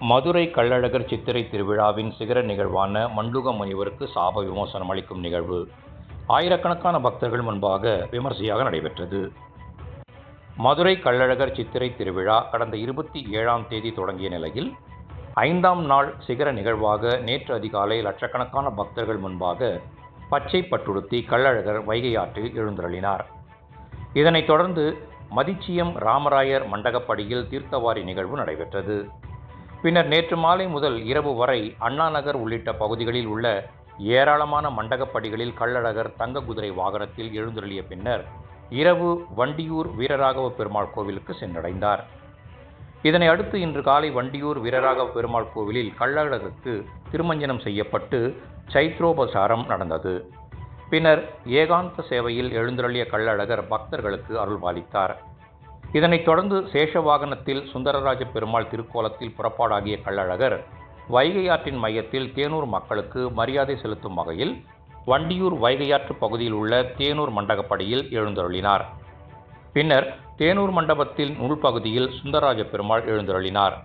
மதுரை கள்ளழகர் சித்திரை திருவிழாவின் சிகர நிகழ்வான மண்டூக முனிவருக்கு சாப விமோசனம் அளிக்கும் நிகழ்வு ஆயிரக்கணக்கான பக்தர்கள் முன்பாக விமர்சையாக நடைபெற்றது. மதுரை கள்ளழகர் சித்திரை திருவிழா கடந்த 27ஆம் தேதி தொடங்கிய நிலையில் 5ஆம் நாள் சிகர நிகழ்வாக நேற்று அதிகாலை லட்சக்கணக்கான பக்தர்கள் முன்பாக பச்சை பட்டுடுத்தி கள்ளழகர் வைகை ஆற்றில் எழுந்தருளினார். இதனைத் தொடர்ந்து மதிச்சியம் ராமராயர் மண்டகப்படியில் தீர்த்தவாரி நிகழ்வு நடைபெற்றது. பின்னர் நேற்று மாலை முதல் இரவு வரை அண்ணா நகர் உள்ளிட்ட பகுதிகளில் உள்ள ஏராளமான மண்டகப்படிகளில் கள்ளழகர் தங்க குதிரை வாகனத்தில் எழுந்தருளிய பின்னர் இரவு வண்டியூர் வீரராகவ பெருமாள் கோவிலுக்கு சென்றடைந்தார். இதனை அடுத்து இன்று காலை வண்டியூர் வீரராகவ பெருமாள் கோவிலில் கள்ளழகருக்கு திருமஞ்சனம் செய்யப்பட்டு சைத்ரோபசாரம் நடந்தது. பின்னர் ஏகாந்த சேவையில் எழுந்தருளிய கள்ளழகர் பக்தர்களுக்கு அருள்பாலித்தார். இதனைத் தொடர்ந்து சேஷ வாகனத்தில் சுந்தரராஜ பெருமாள் திருக்கோலத்தில் புறப்பாடாகிய கள்ளழகர் வைகை ஆற்றின் மையத்தில் தேனூர் மக்களுக்கு மரியாதை செலுத்தும் வகையில் வண்டியூர் வைகையாற்று பகுதியில் உள்ள தேனூர் மண்டகப்படியில் எழுந்தருளினார். பின்னர் தேனூர் மண்டபத்தில் உள்பகுதியில் சுந்தரராஜ பெருமாள் எழுந்தருளினார்.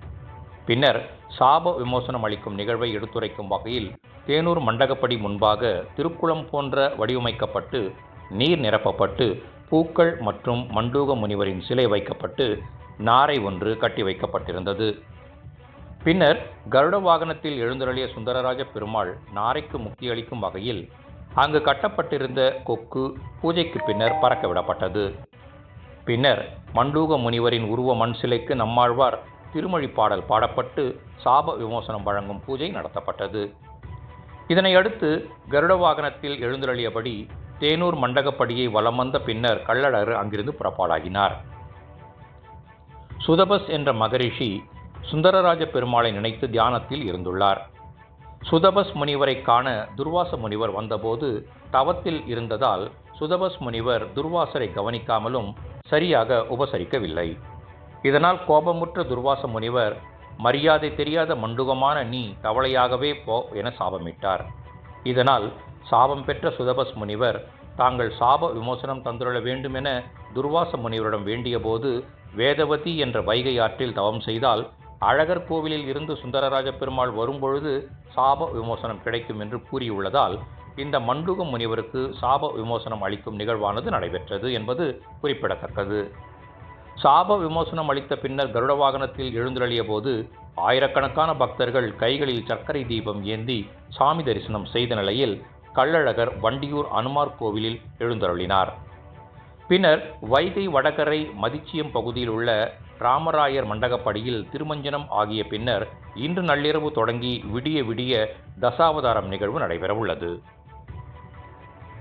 பின்னர் சாப விமோசனம் அளிக்கும் நிகழ்வை எடுத்துரைக்கும் வகையில் தேனூர் மண்டகப்படி முன்பாக திருக்குளம் போன்ற வடிவமைக்கப்பட்டு நீர் நிரப்பப்பட்டு பூக்கள் மற்றும் மண்டூக முனிவரின் சிலை வைக்கப்பட்டு நாரை ஒன்று கட்டி வைக்கப்பட்டிருந்தது. பின்னர் கருட வாகனத்தில் எழுந்தருளிய சுந்தரராஜ பெருமாள் நாரைக்கு முக்தி அளிக்கும் வகையில் அங்கு கட்டப்பட்டிருந்த கொக்கு பூஜைக்கு பின்னர் பறக்க விடப்பட்டது. பின்னர் மண்டூக முனிவரின் உருவ மண் சிலைக்கு நம்மாழ்வார் திருமொழி பாடல் பாடப்பட்டு சாப விமோசனம் வழங்கும் பூஜை நடத்தப்பட்டது. இதனையடுத்து கருட வாகனத்தில் எழுந்தருளியபடி தேனூர் மண்டகப்படியை வலம் வந்த பின்னர் கள்ளழகர் அங்கிருந்து புறப்பாடாகினார். சுதபஸ் என்ற மகரிஷி சுந்தரராஜ பெருமாளை நினைத்து தியானத்தில் இருந்துள்ளார். சுதபஸ் முனிவரை காண துர்வாச முனிவர் வந்தபோது தவத்தில் இருந்ததால் சுதபஸ் முனிவர் துர்வாசரை கவனிக்காமலும் சரியாக உபசரிக்கவில்லை. இதனால் கோபமுற்ற துர்வாச முனிவர் மரியாதை தெரியாத மண்டூகமான நீ தவளையாகவே போ என சாபமிட்டார். இதனால் சாபம் பெற்ற சுதபஸ் முனிவர் தாங்கள் சாப விமோசனம் தந்துள்ள வேண்டும் என துர்வாச முனிவரிடம் வேண்டிய போது வேதவதி என்ற வைகை ஆற்றில் தவம் செய்தால் அழகர் கோவிலில் இருந்து சுந்தரராஜ பெருமாள் வரும்பொழுது சாப விமோசனம் கிடைக்கும் என்று கூறியுள்ளதால் இந்த மண்டூக முனிவருக்கு சாப விமோசனம் அளிக்கும் நிகழ்வானது நடைபெற்றது என்பது குறிப்பிடத்தக்கது. சாப விமோசனம் அளித்த பின்னர் கருட வாகனத்தில் எழுந்தருளிய போது ஆயிரக்கணக்கான பக்தர்கள் கைகளில் சர்க்கரை தீபம் ஏந்தி சாமி தரிசனம் செய்த நிலையில் கள்ளழகர் வண்டியூர் அனுமார் கோவிலில் எழுந்தருளினார். பின்னர் வைகை வடகரை மதிச்சியம் பகுதியில் உள்ள ராமராயர் மண்டகப்படியில் திருமஞ்சனம் ஆகிய பின்னர் இன்று நள்ளிரவு தொடங்கி விடிய விடிய தசாவதாரம் நிகழ்வு நடைபெறவுள்ளது.